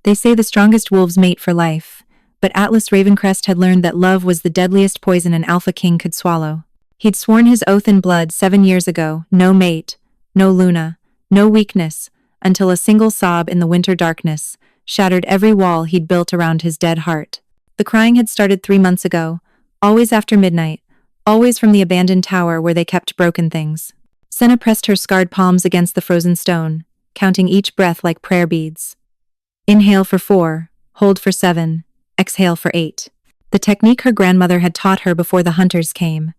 They say the strongest wolves mate for life, but Atlas Ravencrest had learned that love was the deadliest poison an Alpha King could swallow. He'd sworn his oath in blood 7 years ago, no mate, no Luna, no weakness, until a single sob in the winter darkness shattered every wall he'd built around his dead heart. The crying had started 3 months ago, always after midnight, always from the abandoned tower where they kept broken things. Senna pressed her scarred palms against the frozen stone, counting each breath like prayer beads. Inhale for 4, hold for 7, exhale for 8. The technique her grandmother had taught her before the hunters came.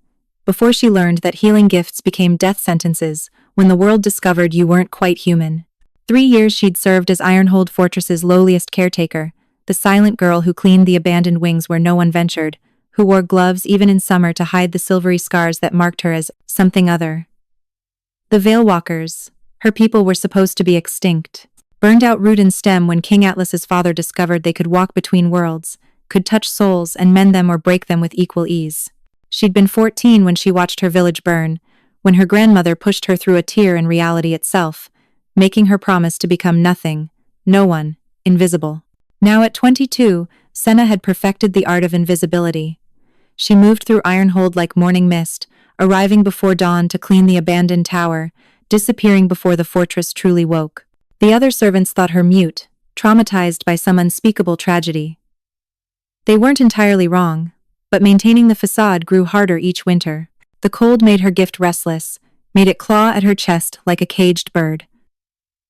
Before she learned that healing gifts became death sentences when the world discovered you weren't quite human. 3 years she'd served as Ironhold Fortress's lowliest caretaker, the silent girl who cleaned the abandoned wings where no one ventured, who wore gloves even in summer to hide the silvery scars that marked her as something other. The Veil Walkers, her people were supposed to be extinct, burned out root and stem when King Atlas's father discovered they could walk between worlds, could touch souls and mend them or break them with equal ease. She'd been 14 when she watched her village burn, when her grandmother pushed her through a tear in reality itself, making her promise to become nothing, no one, invisible. Now at 22, Senna had perfected the art of invisibility. She moved through Ironhold like morning mist, arriving before dawn to clean the abandoned tower, disappearing before the fortress truly woke. The other servants thought her mute, traumatized by some unspeakable tragedy. They weren't entirely wrong, but maintaining the facade grew harder each winter. The cold made her gift restless, made it claw at her chest like a caged bird.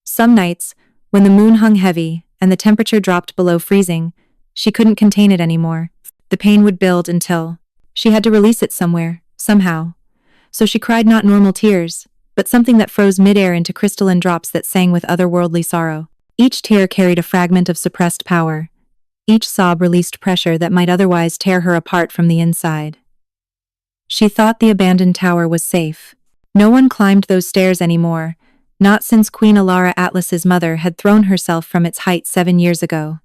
Some nights, when the moon hung heavy and the temperature dropped below freezing, she couldn't contain it anymore. The pain would build until she had to release it somewhere, somehow. So she cried not normal tears, but something that froze midair into crystalline drops that sang with otherworldly sorrow. Each tear carried a fragment of suppressed power. Each sob released pressure that might otherwise tear her apart from the inside. She thought the abandoned tower was safe. No one climbed those stairs anymore, not since Queen Alara Atlas's mother had thrown herself from its height 7 years ago.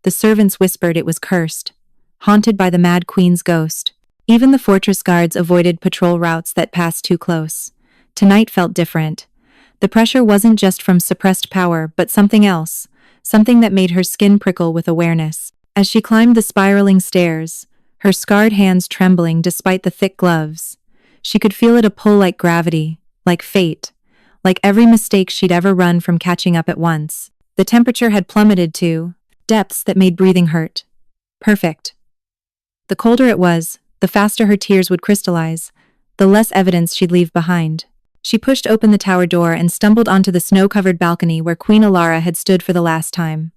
The servants whispered it was cursed, haunted by the Mad Queen's ghost. Even the fortress guards avoided patrol routes that passed too close. Tonight felt different. The pressure wasn't just from suppressed power, but something else, something that made her skin prickle with awareness. As she climbed the spiraling stairs, her scarred hands trembling despite the thick gloves, she could feel it a pull like gravity, like fate, like every mistake she'd ever run from catching up at once. The temperature had plummeted to depths that made breathing hurt. Perfect. The colder it was, the faster her tears would crystallize, the less evidence she'd leave behind. She pushed open the tower door and stumbled onto the snow-covered balcony where Queen Alara had stood for the last time.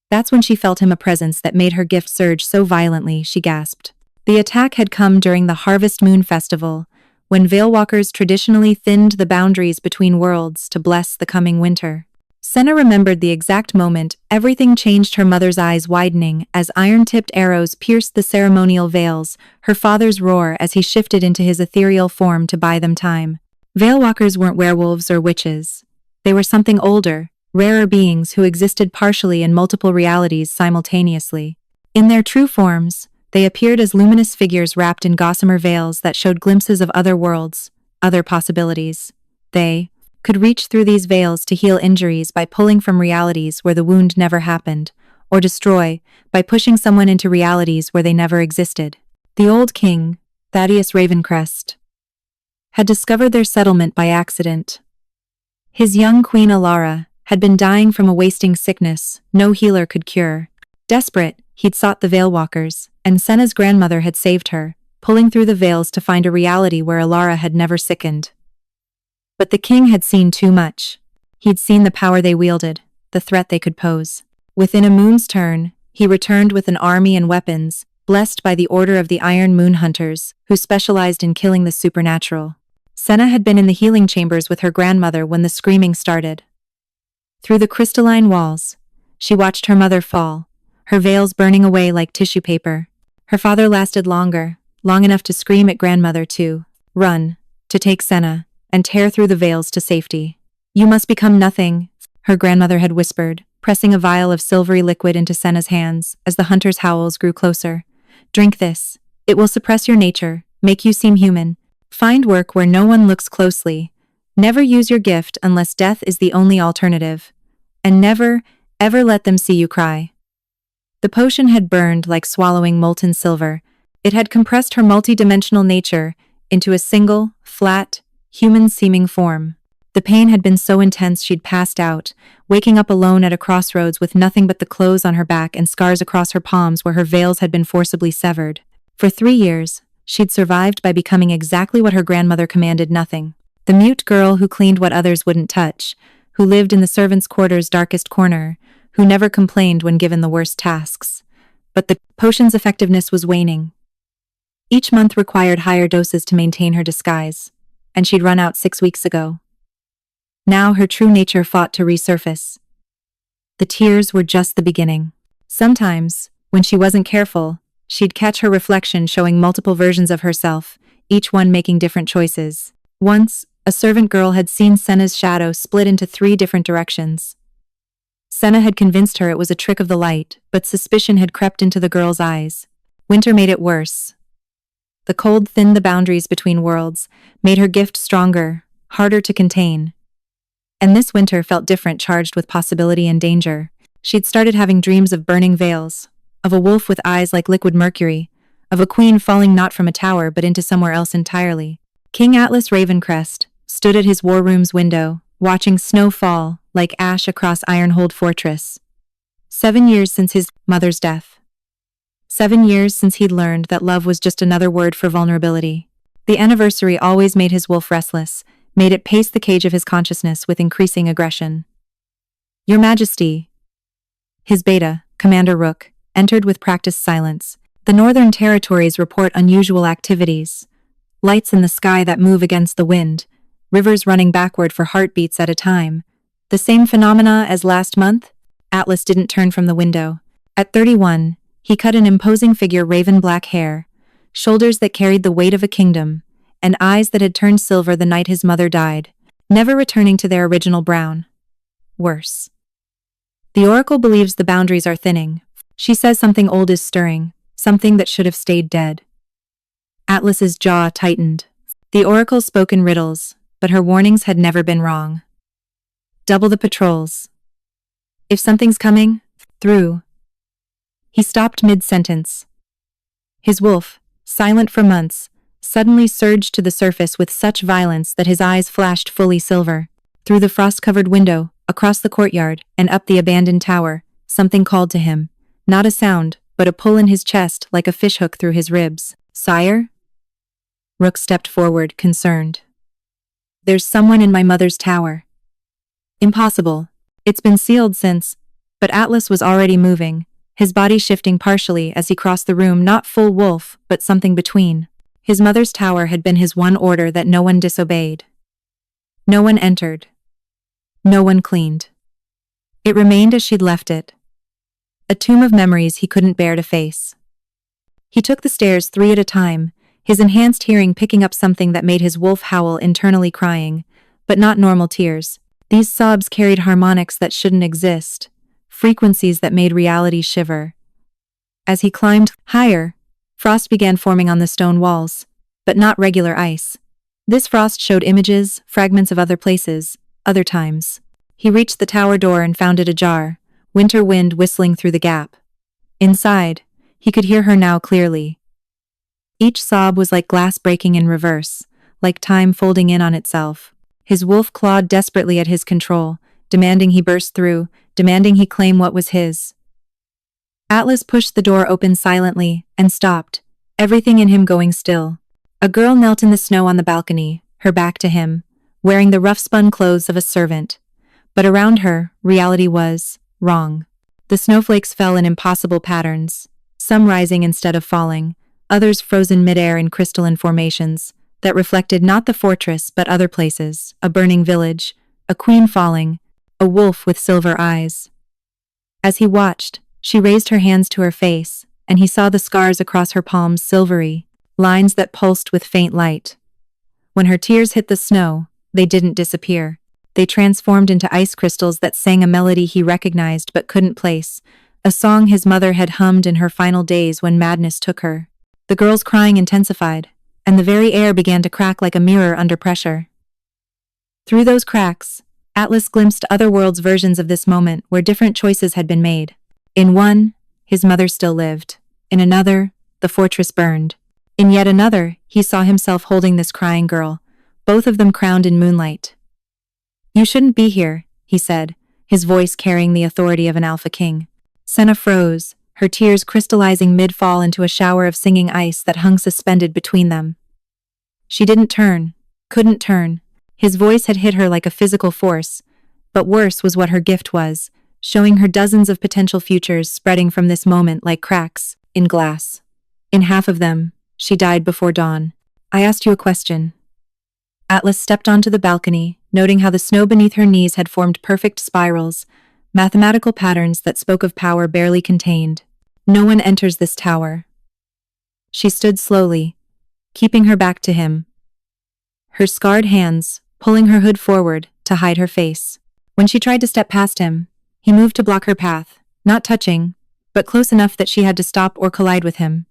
That's when she felt him a presence that made her gift surge so violently she gasped. The attack had come during the Harvest Moon Festival, when Veilwalkers traditionally thinned the boundaries between worlds to bless the coming winter. Senna remembered the exact moment everything changed, her mother's eyes widening as iron-tipped arrows pierced the ceremonial veils, her father's roar as he shifted into his ethereal form to buy them time. Veilwalkers weren't werewolves or witches. They were something older, rarer beings who existed partially in multiple realities simultaneously. In their true forms, they appeared as luminous figures wrapped in gossamer veils that showed glimpses of other worlds, other possibilities. They could reach through these veils to heal injuries by pulling from realities where the wound never happened, or destroy by pushing someone into realities where they never existed. The old king, Thaddeus Ravencrest, had discovered their settlement by accident. His young Queen Alara had been dying from a wasting sickness no healer could cure. Desperate, he'd sought the Veilwalkers, and Senna's grandmother had saved her, pulling through the veils to find a reality where Alara had never sickened. But the king had seen too much. He'd seen the power they wielded, the threat they could pose. Within a moon's turn, he returned with an army and weapons, blessed by the Order of the Iron Moon Hunters, who specialized in killing the supernatural. Senna had been in the healing chambers with her grandmother when the screaming started. Through the crystalline walls, she watched her mother fall, her veils burning away like tissue paper. Her father lasted longer, long enough to scream at grandmother to run, to take Senna, and tear through the veils to safety. "You must become nothing," her grandmother had whispered, pressing a vial of silvery liquid into Senna's hands as the hunter's howls grew closer. "Drink this. It will suppress your nature, make you seem human. Find work where no one looks closely. Never use your gift unless death is the only alternative. And never, Ever let them see you cry? The potion had burned like swallowing molten silver. It had compressed her multi-dimensional nature into a single, flat, human-seeming form. The pain had been so intense she'd passed out, waking up alone at a crossroads with nothing but the clothes on her back and scars across her palms where her veils had been forcibly severed. For 3 years, she'd survived by becoming exactly what her grandmother commanded: nothing. The mute girl who cleaned what others wouldn't touch, who lived in the servants' quarters' darkest corner, who never complained when given the worst tasks. But the potion's effectiveness was waning. Each month required higher doses to maintain her disguise, and she'd run out 6 weeks ago. Now her true nature fought to resurface. The tears were just the beginning. Sometimes, when she wasn't careful, she'd catch her reflection showing multiple versions of herself, each one making different choices. Once, a servant girl had seen Senna's shadow split into 3 different directions. Senna had convinced her it was a trick of the light, but suspicion had crept into the girl's eyes. Winter made it worse. The cold thinned the boundaries between worlds, made her gift stronger, harder to contain. And this winter felt different, charged with possibility and danger. She'd started having dreams of burning veils, of a wolf with eyes like liquid mercury, of a queen falling not from a tower but into somewhere else entirely. King Atlas Ravencrest stood at his war room's window, watching snow fall like ash across Ironhold Fortress. 7 years since his mother's death. 7 years since he'd learned that love was just another word for vulnerability. The anniversary always made his wolf restless, made it pace the cage of his consciousness with increasing aggression. Your Majesty. His beta, Commander Rook, entered with practiced silence. The Northern Territories report unusual activities. Lights in the sky that move against the wind, rivers running backward for heartbeats at a time. The same phenomena as last month? Atlas didn't turn from the window. At 31, he cut an imposing figure, raven black hair, shoulders that carried the weight of a kingdom, and eyes that had turned silver the night his mother died, never returning to their original brown. Worse. The Oracle believes the boundaries are thinning. She says something old is stirring, something that should have stayed dead. Atlas's jaw tightened. The Oracle spoke in riddles, but her warnings had never been wrong. Double the patrols. If something's coming through. He stopped mid-sentence. His wolf, silent for months, suddenly surged to the surface with such violence that his eyes flashed fully silver. Through the frost-covered window, across the courtyard, and up the abandoned tower, something called to him. Not a sound, but a pull in his chest like a fishhook through his ribs. Sire? Rook stepped forward, concerned. There's someone in my mother's tower. Impossible. It's been sealed since. But Atlas was already moving, his body shifting partially as he crossed the room, not full wolf, but something between. His mother's tower had been his one order that no one disobeyed. No one entered. No one cleaned. It remained as she'd left it. A tomb of memories he couldn't bear to face. He took the stairs 3 at a time, his enhanced hearing picking up something that made his wolf howl, internally crying, but not normal tears. These sobs carried harmonics that shouldn't exist, frequencies that made reality shiver. As he climbed higher, frost began forming on the stone walls, but not regular ice. This frost showed images, fragments of other places, other times. He reached the tower door and found it ajar, winter wind whistling through the gap. Inside, he could hear her now clearly. Each sob was like glass breaking in reverse, like time folding in on itself. His wolf clawed desperately at his control, demanding he burst through, demanding he claim what was his. Atlas pushed the door open silently and stopped, everything in him going still. A girl knelt in the snow on the balcony, her back to him, wearing the rough-spun clothes of a servant. But around her, reality was wrong. The snowflakes fell in impossible patterns, some rising instead of falling, others frozen midair in crystalline formations that reflected not the fortress but other places, a burning village, a queen falling, a wolf with silver eyes. As he watched, she raised her hands to her face, and he saw the scars across her palms, silvery, lines that pulsed with faint light. When her tears hit the snow, they didn't disappear. They transformed into ice crystals that sang a melody he recognized but couldn't place, a song his mother had hummed in her final days when madness took her. The girl's crying intensified, and the very air began to crack like a mirror under pressure. Through those cracks, Atlas glimpsed other worlds' versions of this moment where different choices had been made. In one, his mother still lived. In another, the fortress burned. In yet another, he saw himself holding this crying girl, both of them crowned in moonlight. "You shouldn't be here," he said, his voice carrying the authority of an alpha king. Senna froze, her tears crystallizing mid-fall into a shower of singing ice that hung suspended between them. She didn't turn, couldn't turn. His voice had hit her like a physical force, but worse was what her gift was, showing her dozens of potential futures spreading from this moment like cracks in glass. In half of them, she died before dawn. "I asked you a question." Atlas stepped onto the balcony, noting how the snow beneath her knees had formed perfect spirals, mathematical patterns that spoke of power barely contained. "No one enters this tower." She stood slowly, keeping her back to him, her scarred hands pulling her hood forward to hide her face. When she tried to step past him, he moved to block her path, not touching, but close enough that she had to stop or collide with him.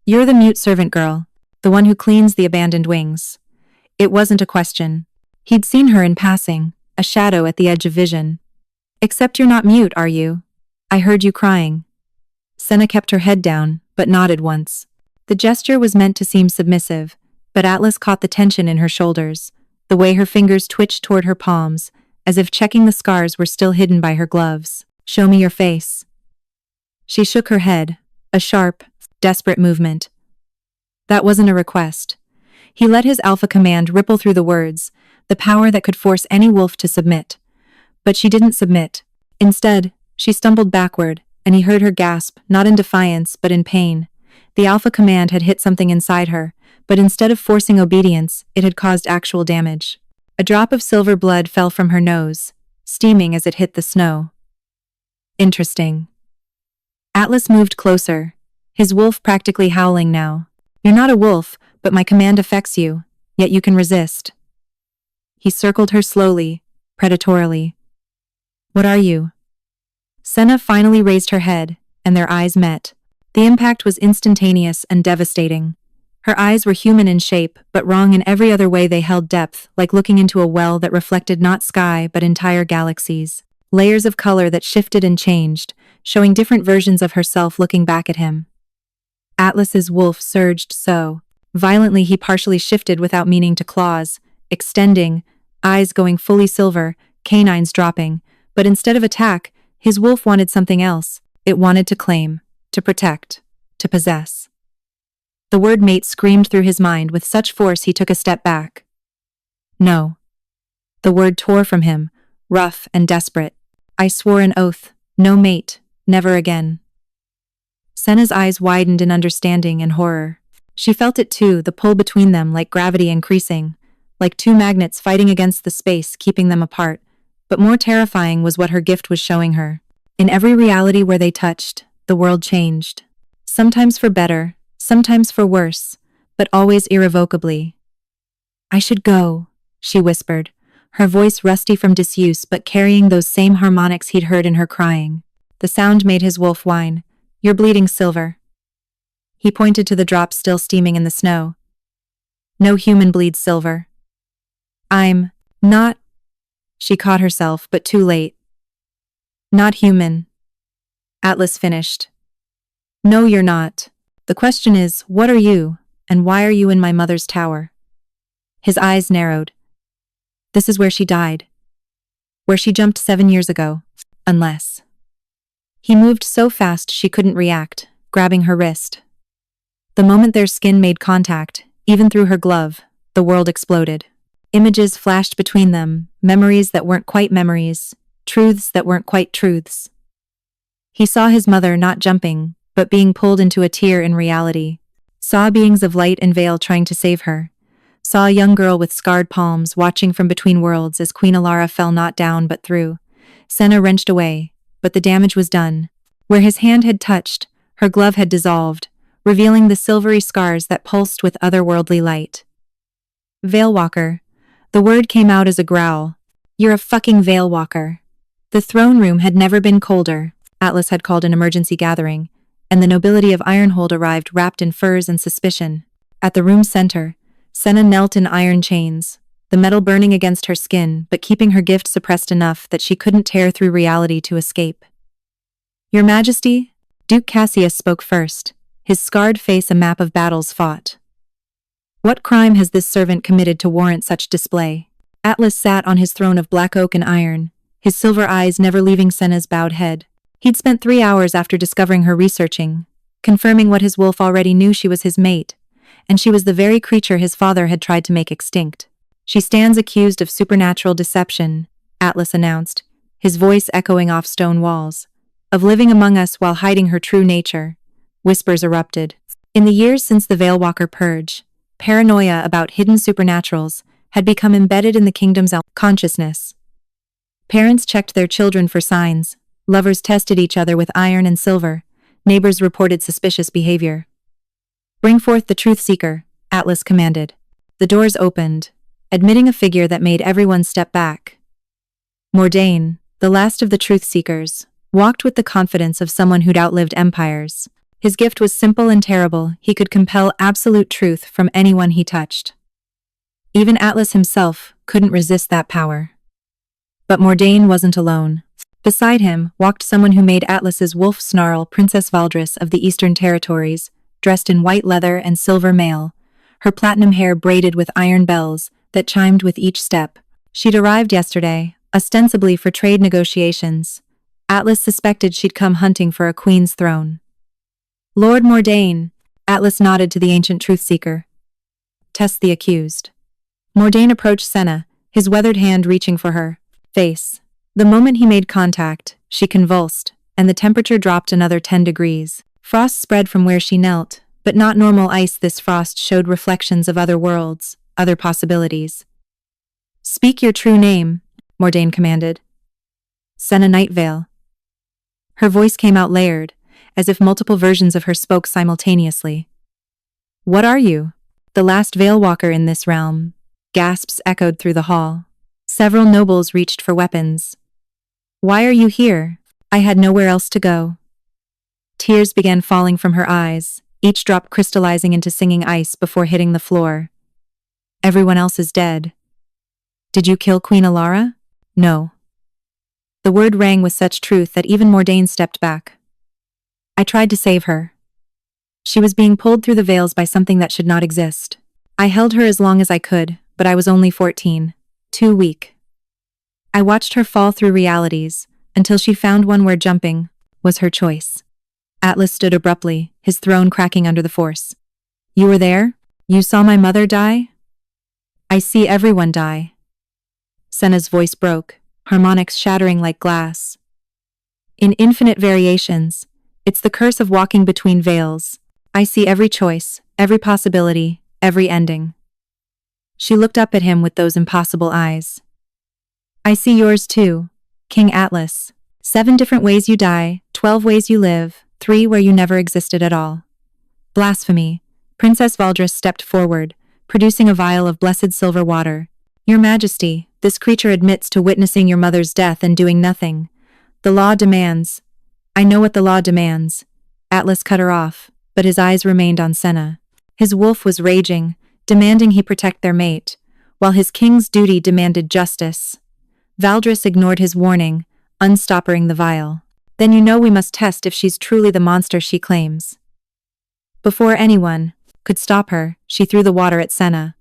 "You're the mute servant girl, the one who cleans the abandoned wings." It wasn't a question. He'd seen her in passing, a shadow at the edge of vision. "Except you're not mute, are you? I heard you crying." Senna kept her head down, but nodded once. The gesture was meant to seem submissive, but Atlas caught the tension in her shoulders, the way her fingers twitched toward her palms, as if checking the scars were still hidden by her gloves. "Show me your face." She shook her head, a sharp, desperate movement. That wasn't a request. He let his alpha command ripple through the words, the power that could force any wolf to submit. But she didn't submit. Instead, she stumbled backward, and he heard her gasp, not in defiance, but in pain. The alpha command had hit something inside her, but instead of forcing obedience, it had caused actual damage. A drop of silver blood fell from her nose, steaming as it hit the snow. Interesting. Atlas moved closer, his wolf practically howling now. "You're not a wolf, but my command affects you, yet you can resist." He circled her slowly, predatorily. "What are you?" Senna finally raised her head, and their eyes met. The impact was instantaneous and devastating. Her eyes were human in shape, but wrong in every other way. They held depth, like looking into a well that reflected not sky but entire galaxies. Layers of color that shifted and changed, showing different versions of herself looking back at him. Atlas's wolf surged so violently he partially shifted without meaning to claws, extending, eyes going fully silver, canines dropping. But instead of attack, his wolf wanted something else. It wanted to claim, to protect, to possess. The word mate screamed through his mind with such force he took a step back. "No." The word tore from him, rough and desperate. "I swore an oath, no mate, never again." Senna's eyes widened in understanding and horror. She felt it too, the pull between them like gravity increasing, like two magnets fighting against the space keeping them apart. But more terrifying was what her gift was showing her. In every reality where they touched, the world changed. Sometimes for better, sometimes for worse, but always irrevocably. "I should go," she whispered, her voice rusty from disuse but carrying those same harmonics he'd heard in her crying. The sound made his wolf whine. "You're bleeding silver." He pointed to the drops still steaming in the snow. "No human bleeds silver." "I'm not..." She caught herself, but too late. "Not human." Atlas finished. "No, you're not. The question is, what are you, and why are you in my mother's tower?" His eyes narrowed. "This is where she died. Where she jumped 7 years ago. Unless..." He moved so fast she couldn't react, grabbing her wrist. The moment their skin made contact, even through her glove, the world exploded. Images flashed between them, memories that weren't quite memories, truths that weren't quite truths. He saw his mother not jumping, but being pulled into a tear in reality. Saw beings of light and veil trying to save her. Saw a young girl with scarred palms watching from between worlds as Queen Alara fell not down but through. Senna wrenched away, but the damage was done. Where his hand had touched, her glove had dissolved, revealing the silvery scars that pulsed with otherworldly light. "Veilwalker." The word came out as a growl. "You're a fucking Veilwalker." The throne room had never been colder. Atlas had called an emergency gathering, and the nobility of Ironhold arrived wrapped in furs and suspicion. At the room's center, Senna knelt in iron chains, the metal burning against her skin but keeping her gift suppressed enough that she couldn't tear through reality to escape. "Your Majesty?" Duke Cassius spoke first, his scarred face a map of battles fought. "What crime has this servant committed to warrant such display?" Atlas sat on his throne of black oak and iron, his silver eyes never leaving Senna's bowed head. He'd spent 3 hours after discovering her researching, confirming what his wolf already knew: she was his mate, and she was the very creature his father had tried to make extinct. "She stands accused of supernatural deception," Atlas announced, his voice echoing off stone walls. "Of living among us while hiding her true nature." Whispers erupted. In the years since the Veilwalker purge, paranoia about hidden supernaturals had become embedded in the kingdom's consciousness. Parents checked their children for signs, lovers tested each other with iron and silver, neighbors reported suspicious behavior. "Bring forth the truth seeker," Atlas commanded. The doors opened, admitting a figure that made everyone step back. Mordain, the last of the truth seekers, walked with the confidence of someone who'd outlived empires. His gift was simple and terrible: he could compel absolute truth from anyone he touched. Even Atlas himself couldn't resist that power. But Mordain wasn't alone. Beside him walked someone who made Atlas's wolf snarl: Princess Valdris of the Eastern Territories, dressed in white leather and silver mail, her platinum hair braided with iron bells that chimed with each step. She'd arrived yesterday, ostensibly for trade negotiations. Atlas suspected she'd come hunting for a queen's throne. "Lord Mordain," Atlas nodded to the ancient truth seeker. "Test the accused." Mordain approached Senna, his weathered hand reaching for her face. The moment he made contact, she convulsed, and the temperature dropped another 10 degrees. Frost spread from where she knelt, but not normal ice. This frost showed reflections of other worlds, other possibilities. "Speak your true name," Mordain commanded. "Senna Nightvale." Her voice came out layered, as if multiple versions of her spoke simultaneously. "What are you?" "The last Veilwalker in this realm." Gasps echoed through the hall. Several nobles reached for weapons. "Why are you here?" "I had nowhere else to go." Tears began falling from her eyes, each drop crystallizing into singing ice before hitting the floor. "Everyone else is dead." "Did you kill Queen Alara?" "No." The word rang with such truth that even Mordain stepped back. "I tried to save her. She was being pulled through the veils by something that should not exist. I held her as long as I could, but I was only 14. Too weak. I watched her fall through realities, until she found one where jumping was her choice." Atlas stood abruptly, his throne cracking under the force. "You were there? You saw my mother die?" "I see everyone die." Senna's voice broke, harmonics shattering like glass. "In infinite variations, it's the curse of walking between veils. I see every choice, every possibility, every ending." She looked up at him with those impossible eyes. "I see yours too, King Atlas. 7 different ways you die, 12 ways you live, 3 where you never existed at all." "Blasphemy." Princess Valdris stepped forward, producing a vial of blessed silver water. "Your Majesty, this creature admits to witnessing your mother's death and doing nothing. The law demands." "I know what the law demands." Atlas cut her off, but his eyes remained on Senna. His wolf was raging, demanding he protect their mate, while his king's duty demanded justice. Valdris ignored his warning, unstoppering the vial. "Then you know we must test if she's truly the monster she claims." Before anyone could stop her, she threw the water at Senna.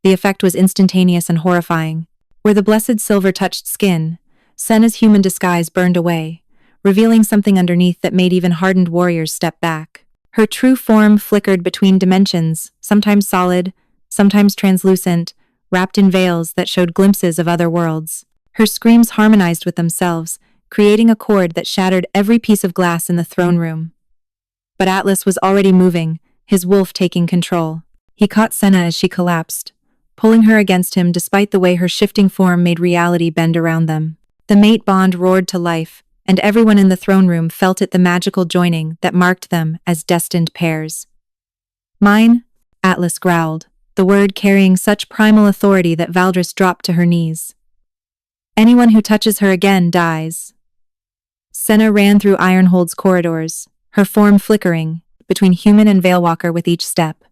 The effect was instantaneous and horrifying. Where the blessed silver touched skin, Senna's human disguise burned away, revealing something underneath that made even hardened warriors step back. Her true form flickered between dimensions, sometimes solid, sometimes translucent, wrapped in veils that showed glimpses of other worlds. Her screams harmonized with themselves, creating a chord that shattered every piece of glass in the throne room. But Atlas was already moving, his wolf taking control. He caught Senna as she collapsed, pulling her against him despite the way her shifting form made reality bend around them. The mate bond roared to life, and everyone in the throne room felt it, the magical joining that marked them as destined pairs. "Mine," Atlas growled, the word carrying such primal authority that Valdris dropped to her knees. "Anyone who touches her again dies." Senna ran through Ironhold's corridors, her form flickering, between human and Veilwalker with each step.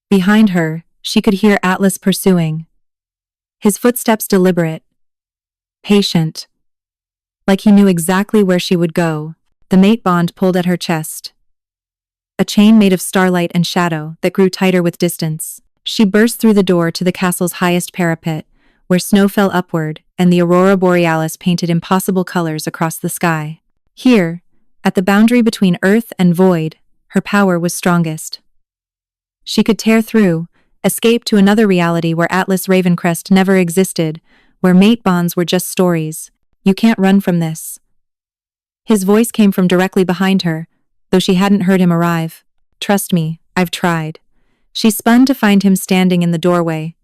Behind her, she could hear Atlas pursuing. his footsteps deliberate, patient, like he knew exactly where she would go. The mate bond pulled at her chest, a chain made of starlight and shadow that grew tighter with distance. She burst through the door to the castle's highest parapet, where snow fell upward and the aurora borealis painted impossible colors across the sky. Here, at the boundary between earth and void, her power was strongest. She could tear through, escape to another reality where Atlas Ravencrest never existed, where mate bonds were just stories. You can't run from this. His voice came from directly behind her, though she hadn't heard him arrive. Trust me, I've tried. She spun to find him standing in the doorway,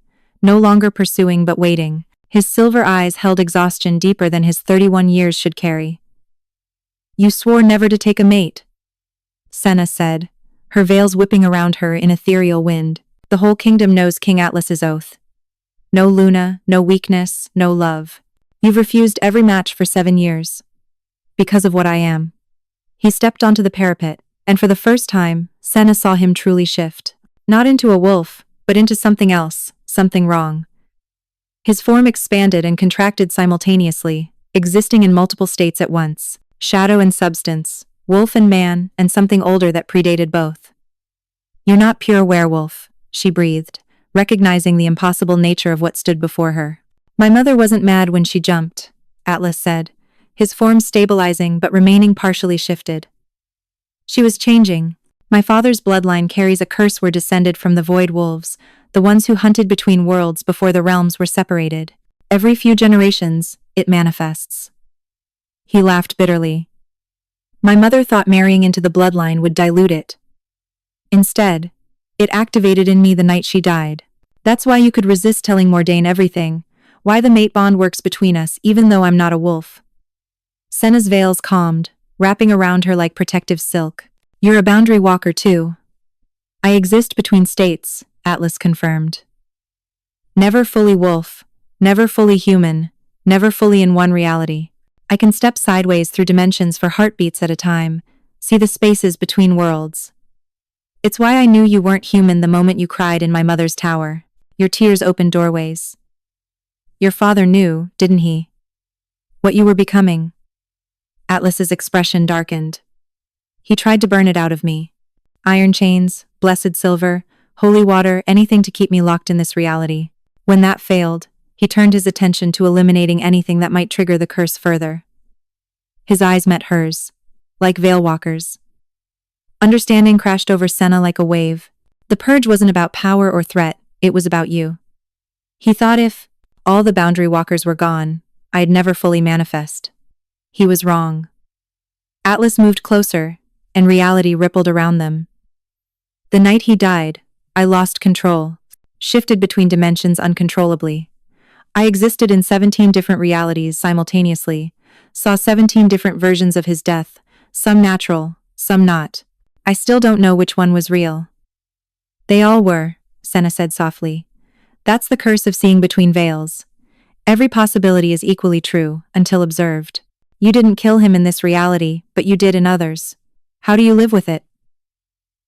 no longer pursuing but waiting. His silver eyes held exhaustion deeper than his 31 years should carry. You swore never to take a mate, Senna said, her veils whipping around her in ethereal wind. The whole kingdom knows King Atlas's oath. No Luna, no weakness, no love. You've refused every match for 7 years. Because of what I am. He stepped onto the parapet, and for the first time, Senna saw him truly shift. Not into a wolf, but into something else, something wrong. His form expanded and contracted simultaneously, existing in multiple states at once. Shadow and substance, wolf and man, and something older that predated both. You're not pure werewolf, she breathed, recognizing the impossible nature of what stood before her. My mother wasn't mad when she jumped, Atlas said, his form stabilizing but remaining partially shifted. She was changing. My father's bloodline carries a curse we're descended from the void wolves, the ones who hunted between worlds before the realms were separated. Every few generations, it manifests. He laughed bitterly. My mother thought marrying into the bloodline would dilute it. Instead, it activated in me the night she died. That's why you could resist telling Mordain everything, why the mate bond works between us even though I'm not a wolf. Senna's veils calmed, wrapping around her like protective silk. You're a boundary walker too. I exist between states, Atlas confirmed. Never fully wolf, never fully human, never fully in one reality. I can step sideways through dimensions for heartbeats at a time, see the spaces between worlds. It's why I knew you weren't human the moment you cried in my mother's tower. Your tears opened doorways. Your father knew, didn't he? What you were becoming. Atlas's expression darkened. He tried to burn it out of me. Iron chains, blessed silver, holy water, anything to keep me locked in this reality. When that failed, he turned his attention to eliminating anything that might trigger the curse further. His eyes met hers, like veilwalkers. Understanding crashed over Senna like a wave. The purge wasn't about power or threat, it was about you. He thought if all the boundary walkers were gone, I'd never fully manifest. He was wrong. Atlas moved closer, and reality rippled around them. The night he died, I lost control, shifted between dimensions uncontrollably. I existed in 17 different realities simultaneously, saw 17 different versions of his death, some natural, some not. I still don't know which one was real. They all were, Senna said softly. That's the curse of seeing between veils. Every possibility is equally true, until observed. You didn't kill him in this reality, but you did in others. How do you live with it?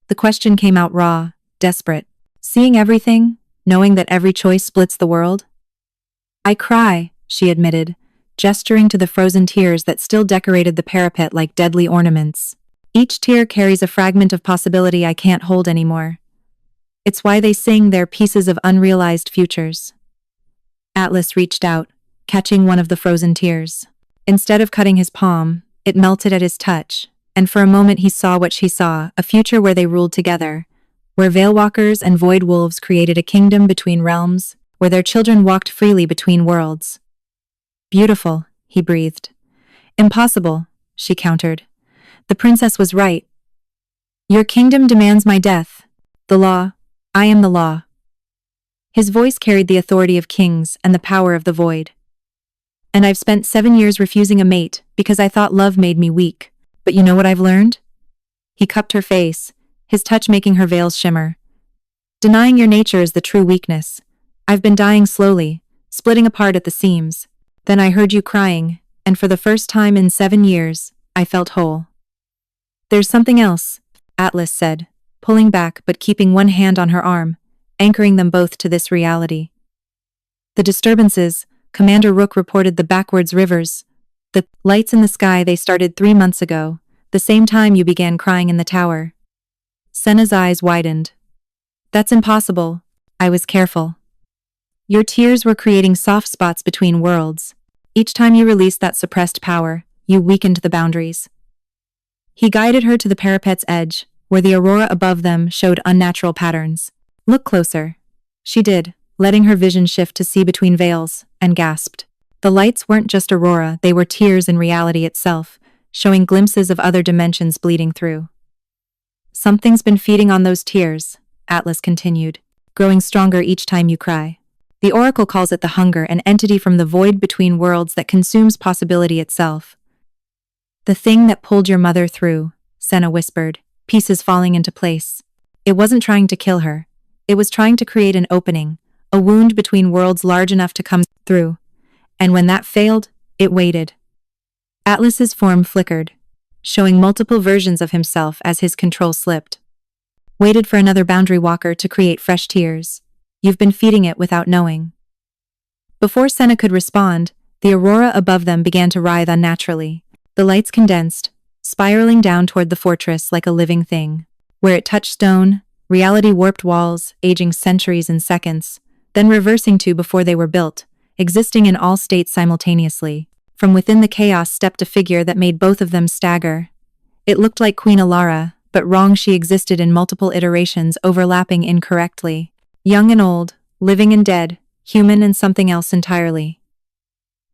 The question came out raw, desperate. Seeing everything, knowing that every choice splits the world? I cry, she admitted, gesturing to the frozen tears that still decorated the parapet like deadly ornaments. Each tear carries a fragment of possibility I can't hold anymore. It's why they sing their pieces of unrealized futures. Atlas reached out, catching one of the frozen tears. Instead of cutting his palm, it melted at his touch, and for a moment he saw what she saw, a future where they ruled together, where veilwalkers and void wolves created a kingdom between realms, where their children walked freely between worlds. Beautiful, he breathed. Impossible, she countered. The princess was right. Your kingdom demands my death. The law, I am the law. His voice carried the authority of kings and the power of the void. And I've spent 7 years refusing a mate because I thought love made me weak. But you know what I've learned? He cupped her face, his touch making her veils shimmer. Denying your nature is the true weakness. I've been dying slowly, splitting apart at the seams. Then I heard you crying, and for the first time in 7 years, I felt whole. There's something else, Atlas said, pulling back but keeping one hand on her arm, anchoring them both to this reality. The disturbances, Commander Rook reported the backwards rivers. The lights in the sky, they started 3 months ago, the same time you began crying in the tower. Senna's eyes widened. That's impossible. I was careful. Your tears were creating soft spots between worlds. Each time you released that suppressed power, you weakened the boundaries. He guided her to the parapet's edge, where the aurora above them showed unnatural patterns. Look closer. She did, letting her vision shift to see between veils, and gasped. The lights weren't just aurora, they were tears in reality itself, showing glimpses of other dimensions bleeding through. Something's been feeding on those tears, Atlas continued, growing stronger each time you cry. The Oracle calls it the hunger, an entity from the void between worlds that consumes possibility itself. The thing that pulled your mother through, Senna whispered, pieces falling into place. It wasn't trying to kill her. It was trying to create an opening, a wound between worlds large enough to come through. And when that failed, it waited. Atlas's form flickered, showing multiple versions of himself as his control slipped. Waited for another boundary walker to create fresh tears. You've been feeding it without knowing. Before Senna could respond, the aurora above them began to writhe unnaturally. The lights condensed, spiraling down toward the fortress like a living thing. Where it touched stone, reality warped walls, aging centuries in seconds, then reversing to before they were built, existing in all states simultaneously. From within the chaos stepped a figure that made both of them stagger. It looked like Queen Alara, but wrong, she existed in multiple iterations overlapping incorrectly. Young and old, living and dead, human and something else entirely.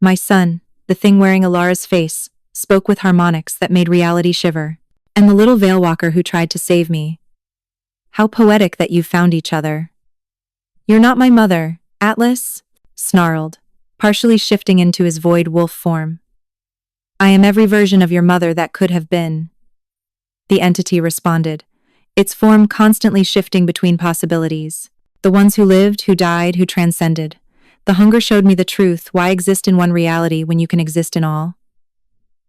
My son, the thing wearing Alara's face, spoke with harmonics that made reality shiver. And the little Veilwalker who tried to save me. How poetic that you found each other. You're not my mother, Atlas, snarled, partially shifting into his void wolf form. I am every version of your mother that could have been. The entity responded, its form constantly shifting between possibilities. The ones who lived, who died, who transcended. The hunger showed me the truth, why exist in one reality when you can exist in all?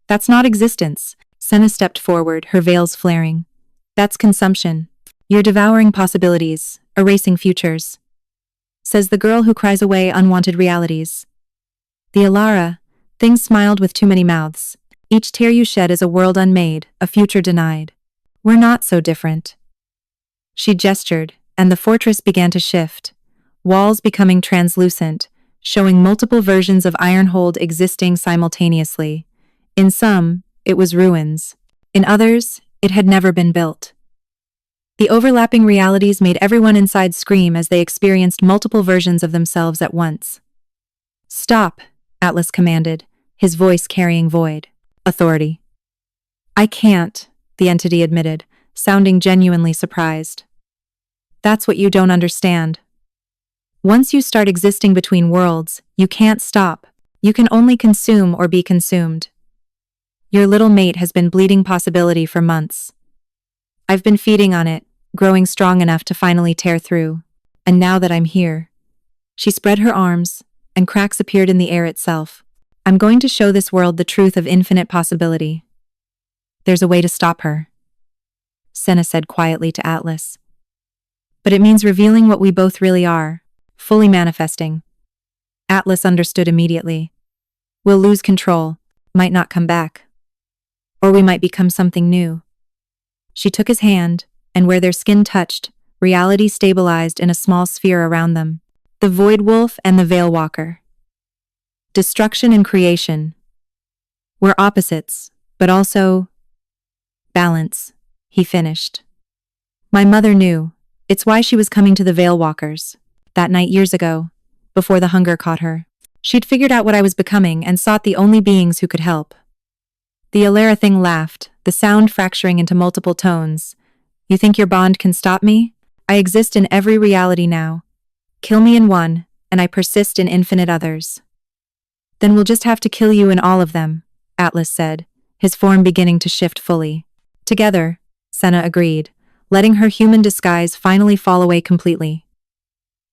That's not existence. Senna stepped forward, her veils flaring. That's consumption. You're devouring possibilities, erasing futures. Says the girl who cries away unwanted realities. The Alara, things smiled with too many mouths. Each tear you shed is a world unmade, a future denied. We're not so different. She gestured, and the fortress began to shift, walls becoming translucent, showing multiple versions of Ironhold existing simultaneously. In some, it was ruins. In others, it had never been built. The overlapping realities made everyone inside scream as they experienced multiple versions of themselves at once. Stop, Atlas commanded, his voice carrying void authority. I can't, the entity admitted, sounding genuinely surprised. That's what you don't understand. Once you start existing between worlds, you can't stop. You can only consume or be consumed. Your little mate has been bleeding possibility for months. I've been feeding on it, growing strong enough to finally tear through. And now that I'm here. She spread her arms, and cracks appeared in the air itself. I'm going to show this world the truth of infinite possibility. There's a way to stop her, Senna said quietly to Atlas. But it means revealing what we both really are, fully manifesting. Atlas understood immediately. We'll lose control, might not come back. Or we might become something new. She took his hand, and where their skin touched, reality stabilized in a small sphere around them. The Void Wolf and the Veilwalker. Destruction and creation. We're opposites, but also balance, he finished. My mother knew. It's why she was coming to the Veilwalkers. That night years ago, before the hunger caught her. She'd figured out what I was becoming and sought the only beings who could help. The Alara thing laughed, the sound fracturing into multiple tones. You think your bond can stop me? I exist in every reality now. Kill me in one, and I persist in infinite others. Then we'll just have to kill you in all of them, Atlas said, his form beginning to shift fully. Together, Senna agreed, letting her human disguise finally fall away completely.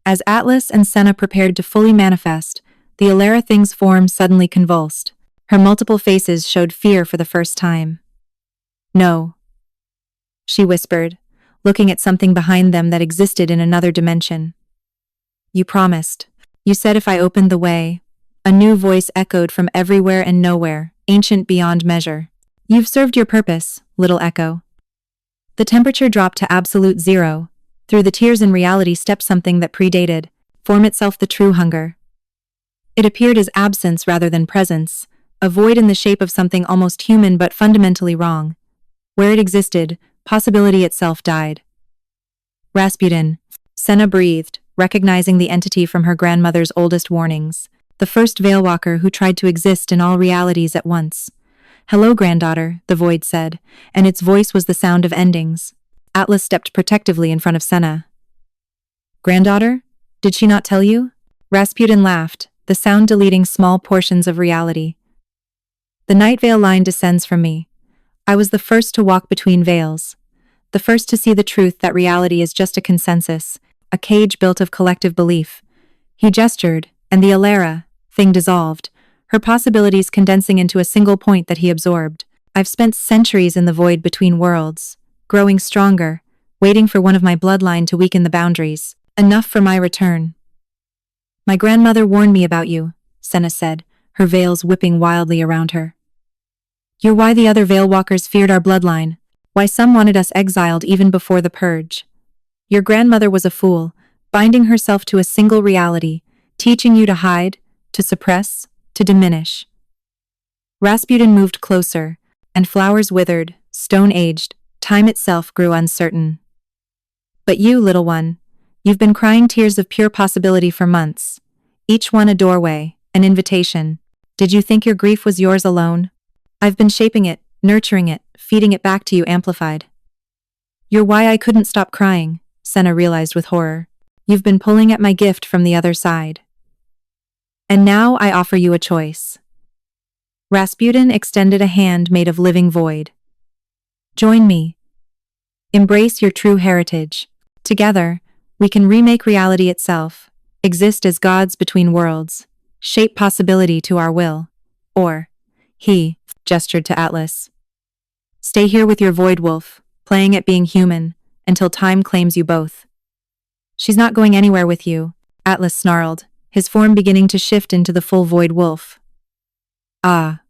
As Atlas and Senna prepared to fully manifest, the Alara thing's form suddenly convulsed. Her multiple faces showed fear for the first time. No, she whispered, looking at something behind them that existed in another dimension. You promised. You said if I opened the way. A new voice echoed from everywhere and nowhere, ancient beyond measure. You've served your purpose, little echo. The temperature dropped to absolute zero. Through the tears in reality stepped something that predated, form itself the true hunger. It appeared as absence rather than presence, a void in the shape of something almost human but fundamentally wrong. Where it existed, possibility itself died. Rasputin. Senna breathed, recognizing the entity from her grandmother's oldest warnings, the first Veilwalker who tried to exist in all realities at once. Hello, granddaughter, the void said, and its voice was the sound of endings. Atlas stepped protectively in front of Senna. Granddaughter? Did she not tell you? Rasputin laughed, the sound deleting small portions of reality. The night veil line descends from me. I was the first to walk between veils. The first to see the truth that reality is just a consensus, a cage built of collective belief. He gestured, and the Alara thing dissolved, her possibilities condensing into a single point that he absorbed. I've spent centuries in the void between worlds, growing stronger, waiting for one of my bloodline to weaken the boundaries. Enough for my return. My grandmother warned me about you, Senna said, her veils whipping wildly around her. You're why the other Veilwalkers feared our bloodline, why some wanted us exiled even before the purge. Your grandmother was a fool, binding herself to a single reality, teaching you to hide, to suppress, to diminish. Rasputin moved closer, and flowers withered, stone-aged, time itself grew uncertain. But you, little one, you've been crying tears of pure possibility for months, each one a doorway, an invitation. Did you think your grief was yours alone? I've been shaping it, nurturing it, feeding it back to you amplified. You're why I couldn't stop crying, Senna realized with horror. You've been pulling at my gift from the other side. And now I offer you a choice. Rasputin extended a hand made of living void. Join me. Embrace your true heritage. Together, we can remake reality itself, exist as gods between worlds, shape possibility to our will. Or, he gestured to Atlas. Stay here with your void wolf, playing at being human, until time claims you both. She's not going anywhere with you, Atlas snarled, his form beginning to shift into the full void wolf. Ah.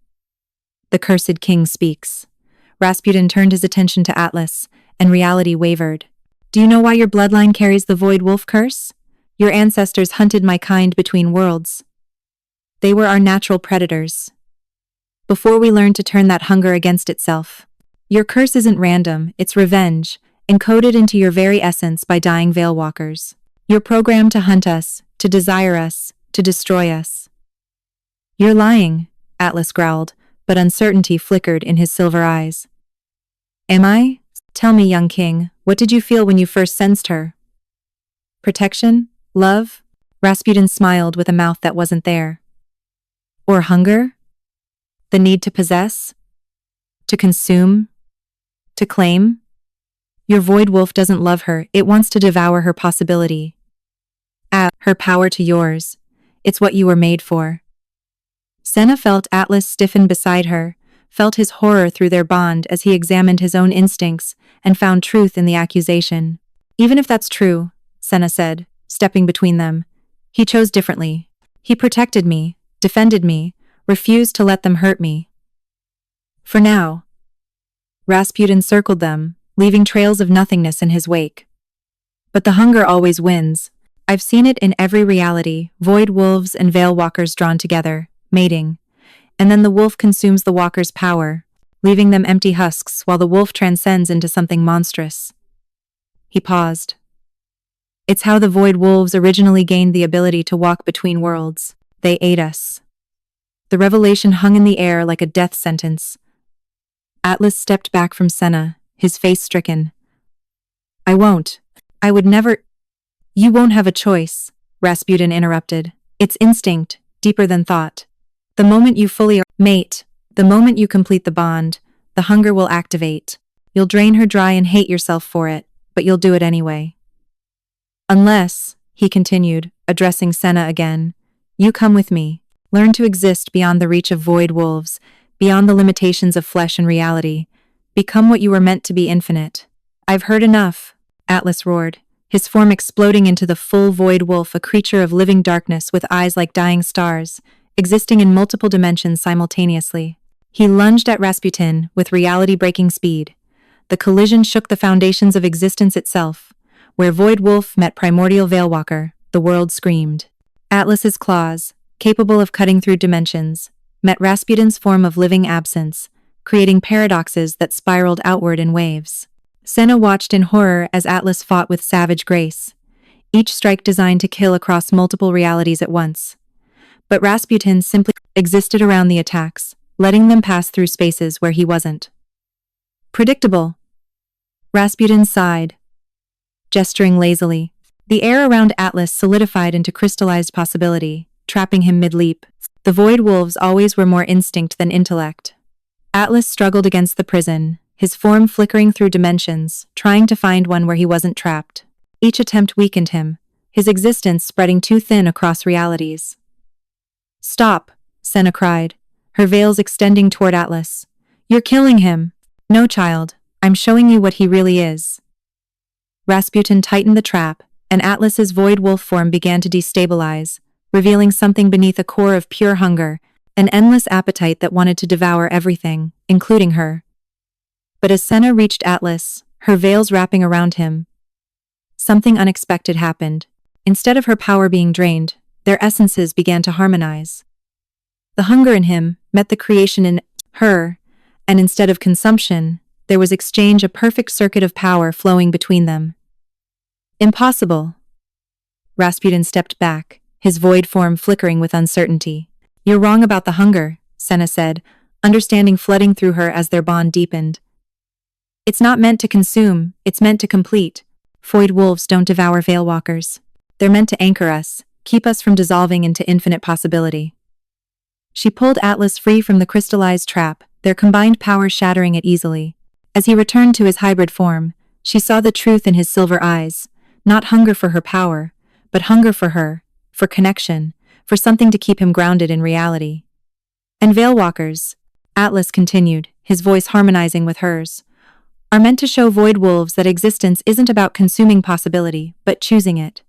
The cursed king speaks. Rasputin turned his attention to Atlas, and reality wavered. Do you know why your bloodline carries the void wolf curse? Your ancestors hunted my kind between worlds. They were our natural predators. Before we learned to turn that hunger against itself. Your curse isn't random, it's revenge, encoded into your very essence by dying Veilwalkers. You're programmed to hunt us, to desire us, to destroy us. You're lying, Atlas growled, but uncertainty flickered in his silver eyes. Am I? Tell me, young king, what did you feel when you first sensed her? Protection? Love? Rasputin smiled with a mouth that wasn't there. Or hunger? The need to possess? To consume? To claim? Your void wolf doesn't love her, it wants to devour her possibility. Add her power to yours. It's what you were made for. Senna felt Atlas stiffen beside her, felt his horror through their bond as he examined his own instincts and found truth in the accusation. Even if that's true, Senna said, stepping between them, he chose differently. He protected me, defended me, refused to let them hurt me. For now. Rasputin circled them, leaving trails of nothingness in his wake. But the hunger always wins. I've seen it in every reality, void wolves and Veilwalkers drawn together, mating. And then the wolf consumes the walker's power, leaving them empty husks while the wolf transcends into something monstrous. He paused. It's how the void wolves originally gained the ability to walk between worlds. They ate us. The revelation hung in the air like a death sentence. Atlas stepped back from Senna, his face stricken. I won't. I would never. You won't have a choice, Rasputin interrupted. It's instinct, deeper than thought. The moment you fully mate, the moment you complete the bond, the hunger will activate. You'll drain her dry and hate yourself for it, but you'll do it anyway. Unless, he continued, addressing Senna again, you come with me. Learn to exist beyond the reach of void wolves, beyond the limitations of flesh and reality. Become what you were meant to be infinite. I've heard enough, Atlas roared, his form exploding into the full void wolf, a creature of living darkness with eyes like dying stars, existing in multiple dimensions simultaneously. He lunged at Rasputin with reality-breaking speed. The collision shook the foundations of existence itself. Where Void Wolf met primordial Veilwalker, the world screamed. Atlas's claws, capable of cutting through dimensions, met Rasputin's form of living absence, creating paradoxes that spiraled outward in waves. Senna watched in horror as Atlas fought with savage grace, each strike designed to kill across multiple realities at once. But Rasputin simply existed around the attacks, letting them pass through spaces where he wasn't. Predictable. Rasputin sighed, gesturing lazily. The air around Atlas solidified into crystallized possibility, trapping him mid-leap. The Void Wolves always were more instinct than intellect. Atlas struggled against the prison, his form flickering through dimensions, trying to find one where he wasn't trapped. Each attempt weakened him, his existence spreading too thin across realities. "Stop," Senna cried, her veils extending toward Atlas. "You're killing him." "No, child, I'm showing you what he really is." Rasputin tightened the trap, and Atlas's void wolf form began to destabilize, revealing something beneath a core of pure hunger, an endless appetite that wanted to devour everything, including her. But as Senna reached Atlas, her veils wrapping around him, something unexpected happened. Instead of her power being drained, their essences began to harmonize. The hunger in him met the creation in her, and instead of consumption, there was exchange, a perfect circuit of power flowing between them. "Impossible." Rasputin stepped back, his void form flickering with uncertainty. "You're wrong about the hunger," Senna said, understanding flooding through her as their bond deepened. "It's not meant to consume, it's meant to complete. Void wolves don't devour Veilwalkers. They're meant to anchor us, keep us from dissolving into infinite possibility." She pulled Atlas free from the crystallized trap, their combined power shattering it easily. As he returned to his hybrid form, she saw the truth in his silver eyes, not hunger for her power, but hunger for her, for connection, for something to keep him grounded in reality. "And Veilwalkers," Atlas continued, his voice harmonizing with hers, "are meant to show void wolves that existence isn't about consuming possibility, but choosing it."